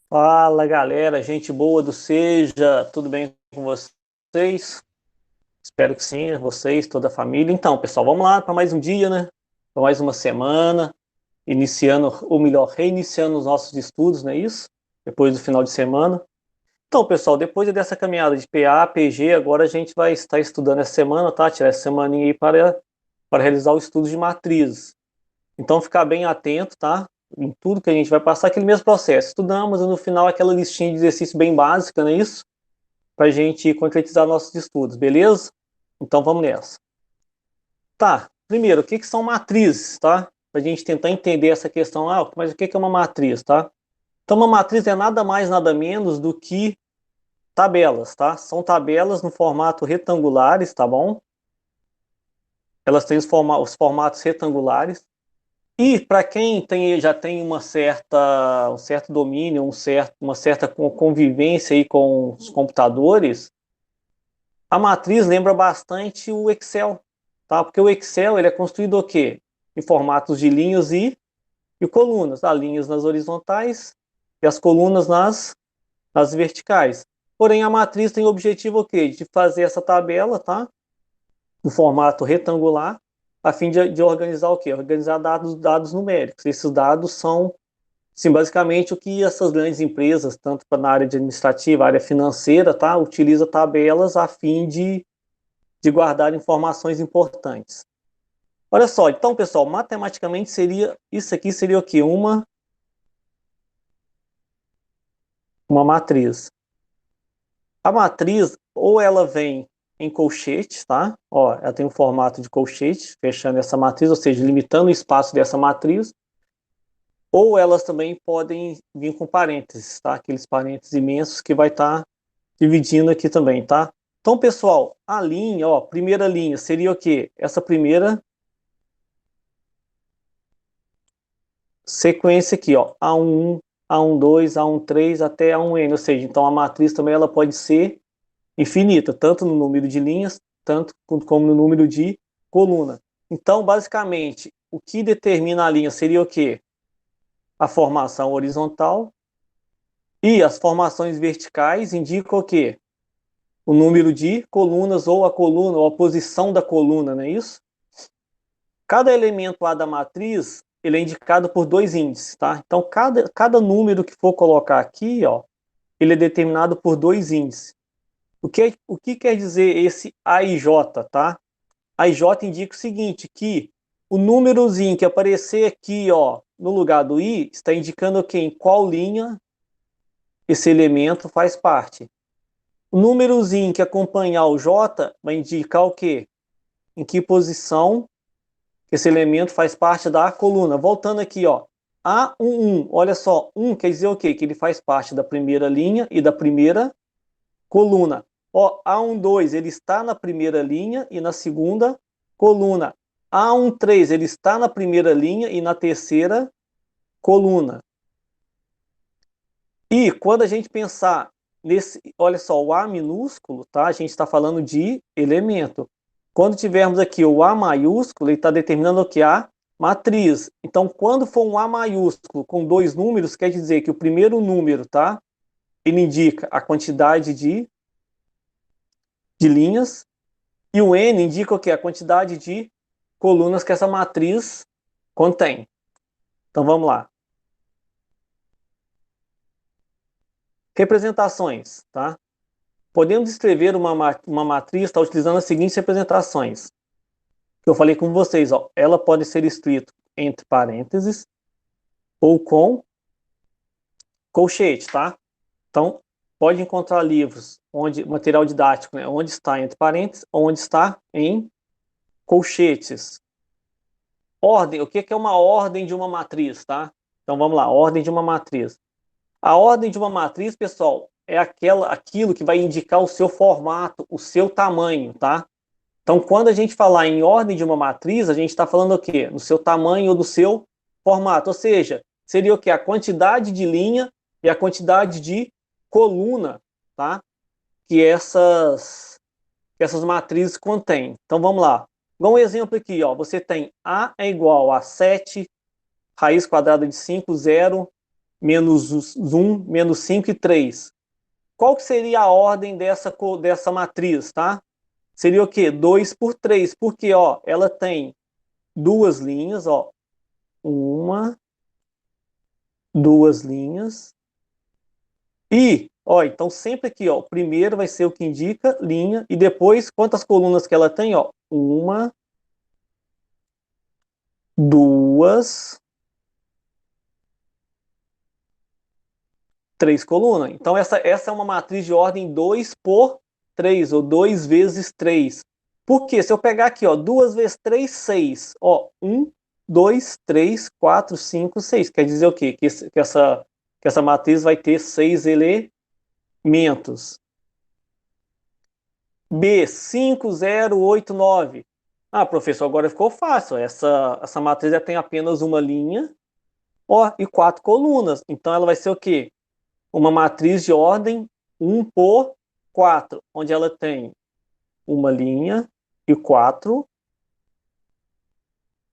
Fala galera, gente boa do Seja, tudo bem com vocês? Espero que sim, vocês, toda a família. Então, pessoal, vamos lá para mais um dia, né? Para mais uma semana, iniciando, ou melhor, reiniciando os nossos estudos, não é isso? Depois do final de semana. Então, pessoal, depois dessa caminhada de PA, PG, agora a gente vai estar estudando essa semana, tá? Tirar essa semaninha aí para realizar o estudo de matrizes. Então, ficar bem atento, tá? Em tudo que a gente vai passar, aquele mesmo processo. Estudamos e no final aquela listinha de exercício bem básica, não é isso? Para a gente concretizar nossos estudos, beleza? Então, vamos nessa. Tá, primeiro, o que que são matrizes, tá? Para a gente tentar entender essa questão, mas o que que é uma matriz, tá? Então, uma matriz é nada mais, nada menos do que tabelas, tá? São tabelas no formato retangulares, tá bom? Elas têm os formatos retangulares. E para quem já tem um certo domínio, uma certa convivência aí com os computadores, a matriz lembra bastante o Excel, tá? Porque o Excel ele é construído o quê? Em formatos de linhas e colunas, tá? Linhas nas horizontais e as colunas nas verticais. Porém, a matriz tem o objetivo o quê? De fazer essa tabela, tá? No formato retangular, a fim de organizar o quê? Organizar dados numéricos. Esses dados são, sim, basicamente o que essas grandes empresas, tanto na área administrativa, área financeira, tá? Utiliza tabelas a fim de guardar informações importantes. Olha só, então, pessoal, matematicamente seria, isso aqui seria o quê? Uma matriz. A matriz, ou ela vem em colchetes, tá? Ó, ela tem um formato de colchete, fechando essa matriz, ou seja, limitando o espaço dessa matriz, ou elas também podem vir com parênteses, tá? Aqueles parênteses imensos que vai estar dividindo aqui também, tá? Então, pessoal, a linha, ó, primeira linha seria o quê? Essa primeira sequência aqui, ó, A1, A12, A13 até A1N, ou seja, então a matriz também ela pode ser infinita, tanto no número de linhas, tanto como no número de coluna. Então, basicamente, o que determina a linha seria o quê? A formação horizontal e as formações verticais indicam o quê? O número de colunas ou a coluna ou a posição da coluna, não é isso? Cada elemento A da matriz, ele é indicado por dois índices, tá? Então, cada número que for colocar aqui, ó, ele é determinado por dois índices. O que quer dizer esse A e J, tá? A J indica o seguinte, que o númerozinho que aparecer aqui, ó, no lugar do I, está indicando aqui em qual linha esse elemento faz parte. O númerozinho que acompanhar o J vai indicar o quê? Em que posição esse elemento faz parte da coluna. Voltando aqui, ó, A11, olha só, 1 quer dizer o quê? Que ele faz parte da primeira linha e da primeira coluna. Ó, A12, ele está na primeira linha e na segunda coluna. A13, ele está na primeira linha e na terceira coluna. E quando a gente pensar nesse, olha só, o A minúsculo, tá? A gente está falando de elemento. Quando tivermos aqui o A maiúsculo, ele está determinando o que? A matriz. Então, quando for um A maiúsculo com dois números, quer dizer que o primeiro número, tá? Ele indica a quantidade de linhas e o N indica o que? A quantidade de colunas que essa matriz contém. Então, vamos lá. Representações, tá? Podemos escrever uma matriz tá, utilizando as seguintes representações. Que eu falei com vocês, ó, ela pode ser escrita entre parênteses ou com colchete, tá? Então, pode encontrar livros onde material didático, né, onde está entre parênteses, onde está em colchetes. Ordem, o que é uma ordem de uma matriz, tá? Então vamos lá, ordem de uma matriz. A ordem de uma matriz, pessoal, é aquilo que vai indicar o seu formato, o seu tamanho, tá? Então, quando a gente falar em ordem de uma matriz, a gente está falando o quê? No seu tamanho ou do seu formato. Ou seja, seria o quê? A quantidade de linha e a quantidade de coluna, tá? Que essas matrizes contêm. Então, vamos lá. Igual um exemplo aqui, ó. Você tem A é igual a 7, raiz quadrada de 5, 0, -1, -5 e 3. Qual que seria a ordem dessa matriz, tá? Seria o quê? 2 por 3, porque, ó, ela tem duas linhas, ó. Uma, duas linhas. E, ó, então sempre aqui, ó, o primeiro vai ser o que indica linha, e depois, quantas colunas que ela tem, ó? Uma, duas, três colunas. Então, essa é uma matriz de ordem 2 por 3, ou 2 vezes 3. Por quê? Se eu pegar aqui, ó, 2 vezes 3, 6. Ó, 1, 2, 3, 4, 5, 6. Quer dizer o quê? Que essa matriz vai ter 6 elementos. B, 5, 0, 8, 9. Ah, professor, agora ficou fácil. Essa matriz já tem apenas uma linha, ó, e quatro colunas. Então, ela vai ser o quê? Uma matriz de ordem 1 por 4, onde ela tem uma linha e quatro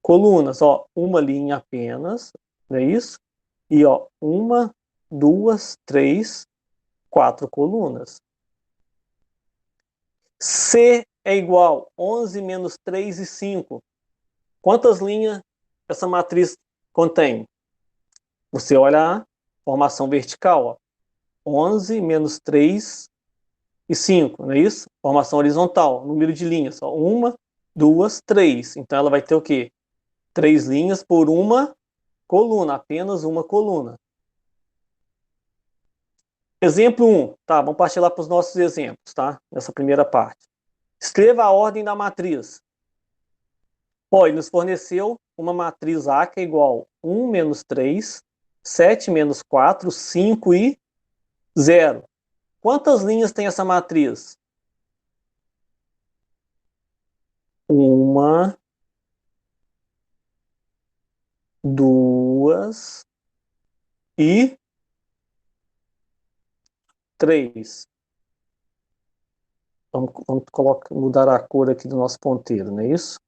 colunas, ó, uma linha apenas, não é isso? E ó, uma, duas, três, quatro colunas. C é igual 11 menos 3 e 5. Quantas linhas essa matriz contém? Você olha a formação vertical, ó. 11 menos 3 e 5, não é isso? Formação horizontal, número de linhas. Ó. Uma, duas, três. Então ela vai ter o quê? Três linhas por uma coluna, apenas uma coluna. Exemplo 1. Tá, vamos partir lá para os nossos exemplos, tá? Nessa primeira parte. Escreva a ordem da matriz. Ó, ele nos forneceu uma matriz A que é igual 1 menos 3, 7 menos 4, 5 e 0. Quantas linhas tem essa matriz? Uma, duas e três. Vamos mudar a cor aqui do nosso ponteiro, não é isso?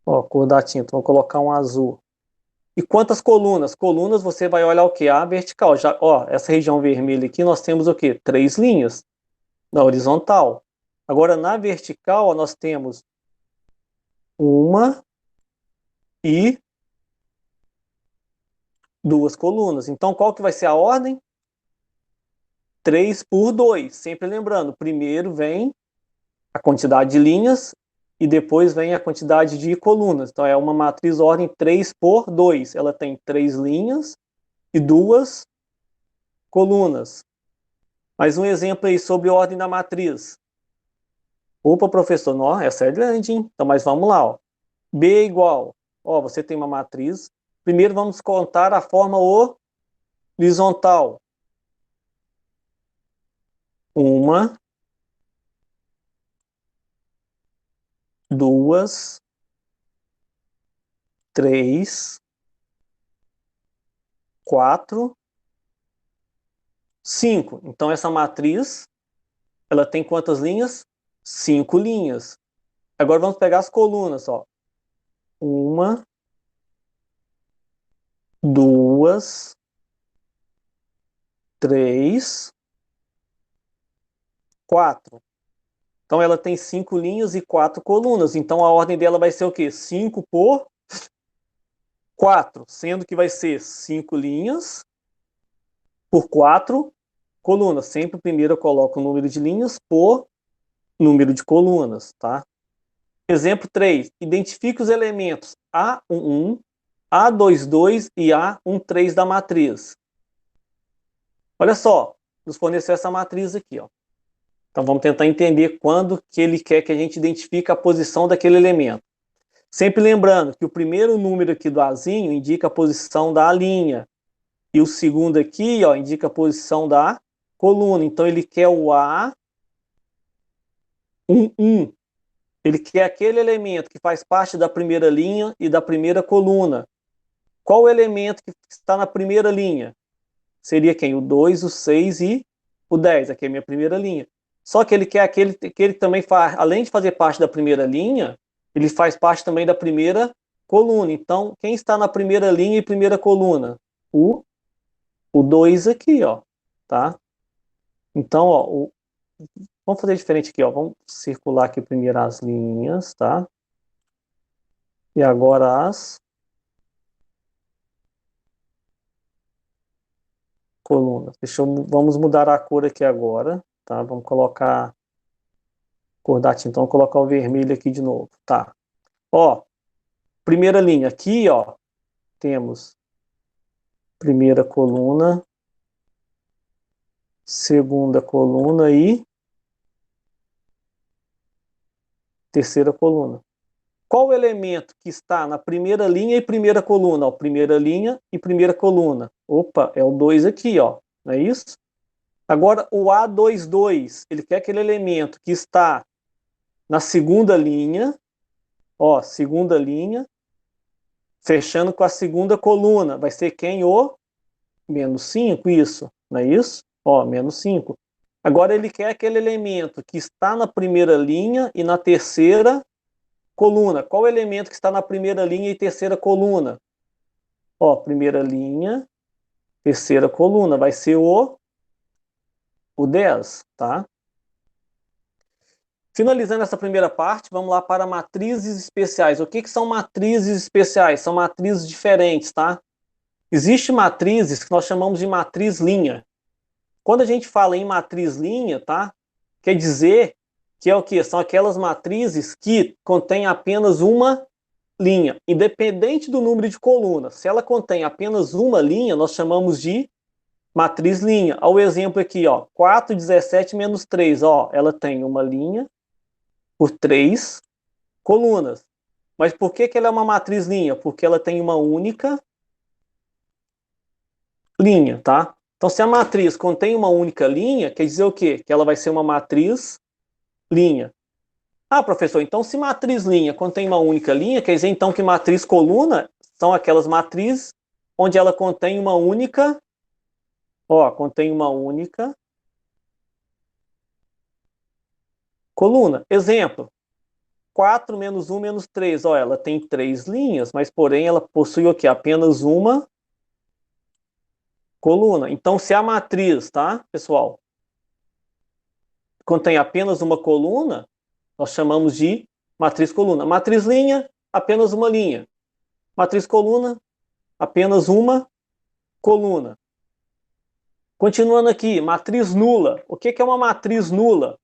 Ó, cor da tinta, vamos colocar um azul. E quantas colunas? Colunas você vai olhar o que? A vertical. Já, ó, essa região vermelha aqui nós temos o que? Três linhas na horizontal. Agora na vertical ó, nós temos uma e duas colunas. Então qual que vai ser a ordem? 3 por 2. Sempre lembrando, primeiro vem a quantidade de linhas e depois vem a quantidade de colunas. Então é uma matriz ordem 3 por 2. Ela tem três linhas e duas colunas. Mais um exemplo aí sobre ordem da matriz. Opa, professor, não, essa é grande, hein? Então, mas vamos lá, ó. B é igual, ó, você tem uma matriz. Primeiro vamos contar a forma horizontal. Uma, duas, três, quatro, cinco. Então, essa matriz, ela tem quantas linhas? Cinco linhas. Agora vamos pegar as colunas, ó. Uma, duas, três, quatro. Então ela tem cinco linhas e quatro colunas. Então a ordem dela vai ser o quê? 5 por 4, sendo que vai ser 5 linhas por 4 colunas. Sempre primeiro eu coloco o número de linhas por número de colunas, tá? Exemplo 3. Identifique os elementos A11, A22 e A13 da matriz. Olha só, nos forneceu essa matriz aqui, ó. Então vamos tentar entender quando que ele quer que a gente identifique a posição daquele elemento. Sempre lembrando que o primeiro número aqui do Azinho indica a posição da linha. E o segundo aqui, ó, indica a posição da coluna. Então ele quer o A11. Ele quer aquele elemento que faz parte da primeira linha e da primeira coluna. Qual o elemento que está na primeira linha? Seria quem? O 2, o 6 e o 10. Aqui é a minha primeira linha. Só que ele quer aquele que ele também faz, além de fazer parte da primeira linha, ele faz parte também da primeira coluna. Então, quem está na primeira linha e primeira coluna? O o 2 aqui, ó, tá? Então, ó, vamos fazer diferente aqui, ó. Vamos circular aqui primeiro as linhas, tá? E agora as colunas. Vamos mudar a cor aqui agora, tá? Vamos colocar cor da tinta. Então, vou colocar o vermelho aqui de novo, tá? Ó, primeira linha aqui, ó, temos primeira coluna, segunda coluna e terceira coluna. Qual o elemento que está na primeira linha e primeira coluna? Ó, primeira linha e primeira coluna. Opa, é o 2 aqui, ó. Não é isso? Agora, o A22, ele quer aquele elemento que está na segunda linha, ó, segunda linha, fechando com a segunda coluna. Vai ser quem? O menos 5, isso. Não é isso? Ó, menos 5. Agora ele quer aquele elemento que está na primeira linha e na terceira coluna. Qual o elemento que está na primeira linha e terceira coluna? Ó, primeira linha, terceira coluna. Vai ser o 10, tá? Finalizando essa primeira parte, vamos lá para matrizes especiais. O que são matrizes especiais? São matrizes diferentes, tá? Existem matrizes que nós chamamos de matriz linha. Quando a gente fala em matriz linha, tá? Quer dizer que é o quê? São aquelas matrizes que contêm apenas uma linha, independente do número de colunas. Se ela contém apenas uma linha, nós chamamos de matriz linha. Olha o exemplo aqui, ó. 4, 17 menos 3, ó. Ela tem uma linha por 3 colunas. Mas por que ela é uma matriz linha? Porque ela tem uma única linha, tá? Então, se a matriz contém uma única linha, quer dizer o quê? Que ela vai ser uma matriz linha. Ah, professor, então se matriz linha contém uma única linha, quer dizer então que matriz coluna são aquelas matrizes onde ela contém uma única, ó, contém uma única coluna. Exemplo, 4 menos 1 menos 3, ó, ela tem 3 linhas, mas porém ela possui o quê? Apenas uma coluna. Então, se a matriz, tá, pessoal, contém apenas uma coluna, nós chamamos de matriz coluna. Matriz linha, apenas uma linha. Matriz coluna, apenas uma coluna. Continuando aqui, matriz nula. O que é uma matriz nula?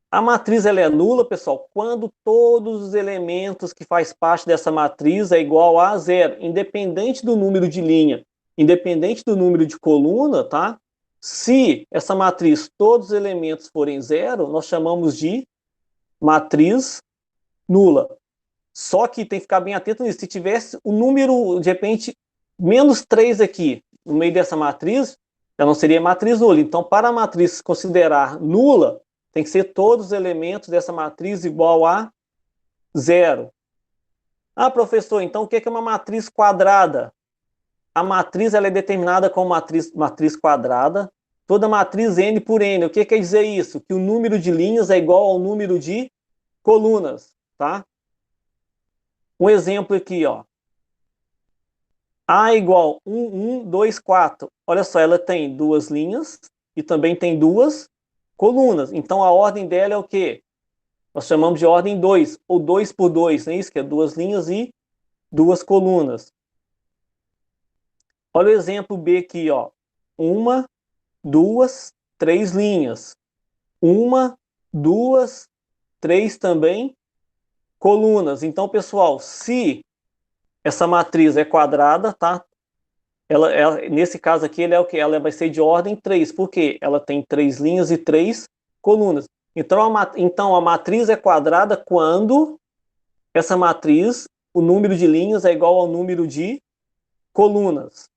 A matriz ela é nula, pessoal, quando todos os elementos que faz parte dessa matriz é igual a zero, independente do número de linha, independente do número de coluna, tá? Se essa matriz, todos os elementos forem zero, nós chamamos de matriz nula. Só que tem que ficar bem atento nisso. Se tivesse o número, de repente, menos 3 aqui, no meio dessa matriz, já não seria matriz nula. Então, para a matriz se considerar nula, tem que ser todos os elementos dessa matriz igual a zero. Ah, professor, então o que é uma matriz quadrada? A matriz ela é determinada como matriz quadrada. Toda matriz n por n. O que quer dizer isso? Que o número de linhas é igual ao número de colunas, tá? Um exemplo aqui, ó. A igual 1, 1, 2, 4. Olha só, ela tem duas linhas e também tem duas colunas. Então, a ordem dela é o quê? Nós chamamos de ordem 2, ou 2 por 2, não é isso? Que é duas linhas e duas colunas. Olha o exemplo B aqui, ó. Uma, duas, três linhas. Uma, duas, três também colunas. Então, pessoal, se essa matriz é quadrada, tá? Nesse caso aqui, ela é o que? Ela vai ser de ordem 3. Por quê? Ela tem três linhas e três colunas. Então, a matriz é quadrada quando essa matriz, o número de linhas é igual ao número de colunas.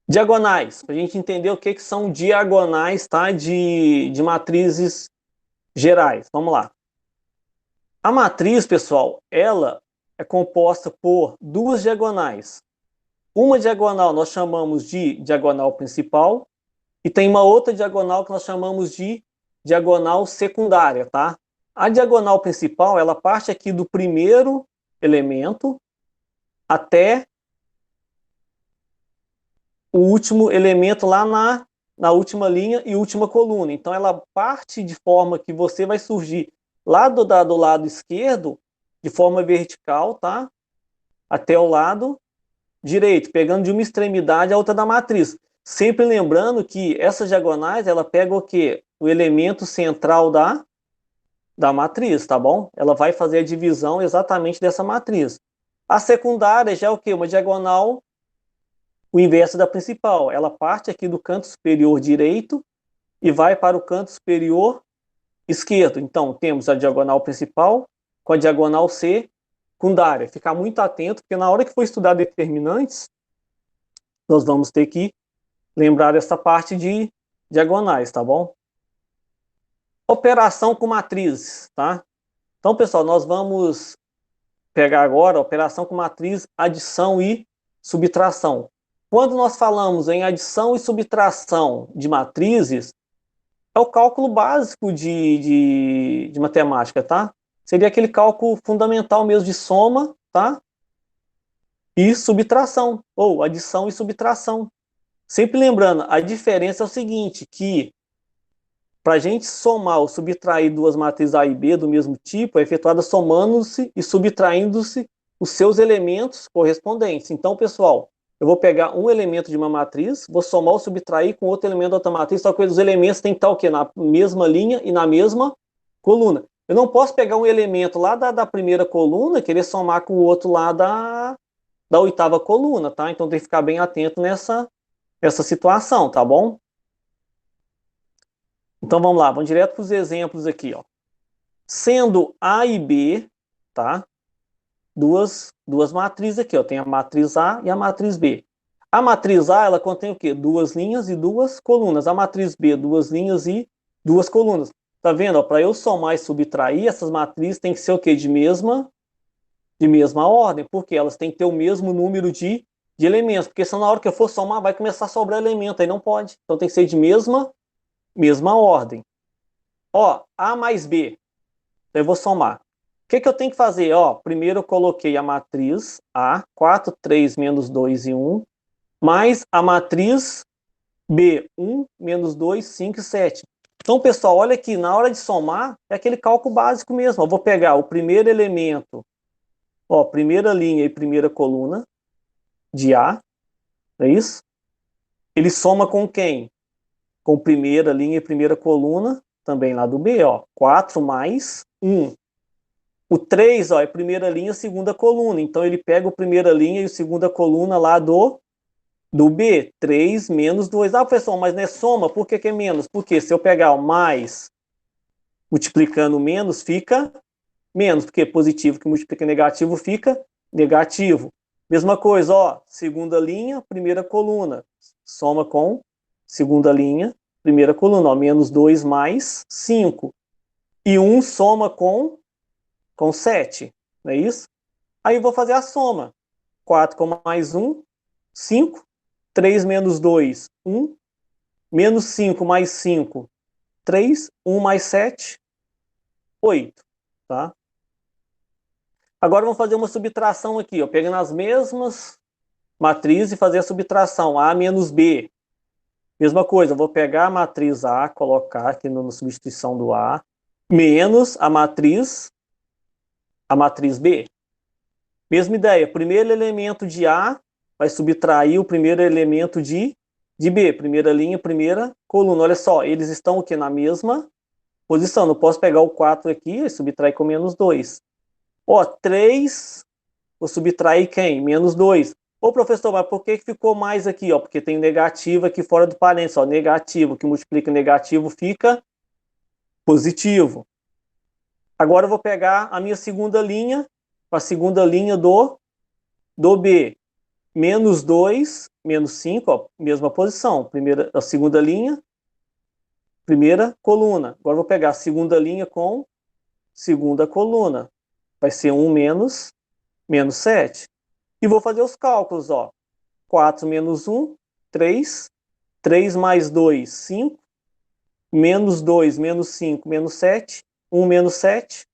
Diagonais, para a gente entender o que são diagonais, tá? De matrizes gerais. Vamos lá. A matriz, pessoal, ela é composta por duas diagonais. Uma diagonal nós chamamos de diagonal principal e tem uma outra diagonal que nós chamamos de diagonal secundária, tá? A diagonal principal, ela parte aqui do primeiro elemento até o último elemento lá na última linha e última coluna. Então, ela parte de forma que você vai surgir lá do lado esquerdo, de forma vertical, tá? Até o lado direito, pegando de uma extremidade à outra da matriz. Sempre lembrando que essas diagonais, ela pega o quê? O elemento central da matriz, tá bom? Ela vai fazer a divisão exatamente dessa matriz. A secundária já é o quê? Uma diagonal, o inverso da principal. Ela parte aqui do canto superior direito e vai para o canto superior esquerdo. Então, temos a diagonal principal com a diagonal secundária. Ficar muito atento, porque na hora que for estudar determinantes, nós vamos ter que lembrar essa parte de diagonais, tá bom? Operação com matrizes, tá? Então, pessoal, nós vamos pegar agora a operação com matriz, adição e subtração. Quando nós falamos em adição e subtração de matrizes, é o cálculo básico de matemática, tá? Seria aquele cálculo fundamental mesmo de soma, tá? E subtração, ou adição e subtração. Sempre lembrando, a diferença é o seguinte, que para a gente somar ou subtrair duas matrizes A e B do mesmo tipo, é efetuada somando-se e subtraindo-se os seus elementos correspondentes. Então, pessoal, eu vou pegar um elemento de uma matriz, vou somar ou subtrair com outro elemento da outra matriz, só que os elementos têm que estar o quê? Na mesma linha e na mesma coluna. Eu não posso pegar um elemento lá da primeira coluna e querer somar com o outro lá da oitava coluna, tá? Então tem que ficar bem atento nessa situação, tá bom? Então vamos lá, vamos direto para os exemplos aqui, ó. Sendo A e B, tá? Duas matrizes aqui, ó. Tem a matriz A e a matriz B. A matriz A, ela contém o quê? Duas linhas e duas colunas. A matriz B, duas linhas e duas colunas. Tá vendo? Para eu somar e subtrair, essas matrizes têm que ser o quê? De mesma ordem, porque elas têm que ter o mesmo número de elementos. Porque senão na hora que eu for somar, vai começar a sobrar elemento, aí não pode. Então tem que ser de mesma ordem. Ó, A mais B. Então eu vou somar. O que eu tenho que fazer? Ó, primeiro eu coloquei a matriz A, 4, 3, menos 2 e 1, mais a matriz B, 1, menos 2, 5 e 7. Então, pessoal, olha aqui, na hora de somar, é aquele cálculo básico mesmo. Eu vou pegar o primeiro elemento, ó, primeira linha e primeira coluna de A, não é isso? Ele soma com quem? Com primeira linha e primeira coluna, também lá do B, ó, 4 mais 1. O 3, ó, é primeira linha, segunda coluna. Então ele pega o primeira linha e a segunda coluna lá do B. 3 menos 2. Ah, professor, mas não é soma? Por que é menos? Porque se eu pegar o mais multiplicando o menos, fica menos. Porque positivo que multiplica negativo fica negativo. Mesma coisa, ó, segunda linha, primeira coluna. Soma com segunda linha, primeira coluna, ó, menos 2 mais 5. E 1 soma com 7, não é isso? Aí eu vou fazer a soma. 4 com mais 1, 5. 3 menos 2, 1. Menos 5 mais 5, 3. 1 mais 7, 8. Tá? Agora vamos fazer uma subtração aqui, ó, pegando as mesmas matrizes e fazer a subtração. A menos B. Mesma coisa, eu vou pegar a matriz A, colocar aqui na substituição do A, menos a matriz B. Mesma ideia, primeiro elemento de A vai subtrair o primeiro elemento de B, primeira linha, primeira coluna. Olha só, eles estão aqui na mesma posição. Não posso pegar o 4 aqui e subtrair com menos 2. Ó, 3, vou subtrair quem? Menos 2. Ô, professor, mas por que ficou mais aqui? Ó, porque tem negativo aqui fora do parênteses. Ó, negativo, que multiplica negativo fica positivo. Agora eu vou pegar a minha segunda linha, a segunda linha do B. Menos 2, menos 5, ó, mesma posição. A segunda linha, primeira coluna. Agora eu vou pegar a segunda linha com segunda coluna. Vai ser 1 menos 7. E vou fazer os cálculos, ó. 4 menos 1, 3. 3 mais 2, 5. Menos 2, menos 5, menos 7. 1 menos 7,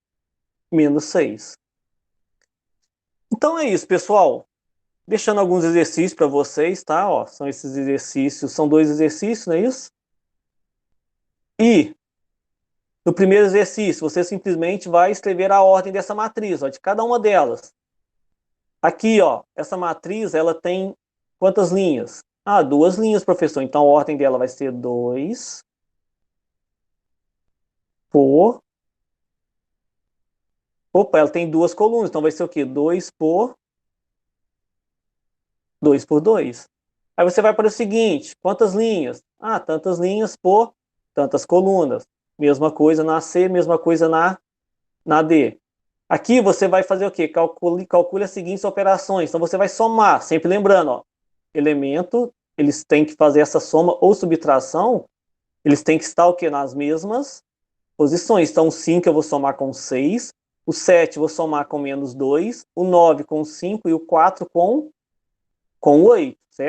menos 6. Então é isso, pessoal. Deixando alguns exercícios para vocês, tá? Ó, são esses exercícios, são 2 exercícios, não é isso? E no primeiro exercício, você simplesmente vai escrever a ordem dessa matriz, ó, de cada uma delas. Aqui, ó, essa matriz, ela tem quantas linhas? Ah, 2 linhas, professor. Então a ordem dela vai ser 2 por... Opa, ela tem 2 colunas, então vai ser o quê? 2 por 2. Aí você vai para o seguinte, quantas linhas? Ah, tantas linhas por tantas colunas. Mesma coisa na C, mesma coisa na D. Aqui você vai fazer o quê? Calcule as seguintes operações. Então você vai somar, sempre lembrando, ó, elemento, eles têm que fazer essa soma ou subtração, eles têm que estar o quê? Nas mesmas posições. Então o 5 eu vou somar com 6, o 7 eu vou somar com -2, o 9 com 5 e o 4 com 8, certo?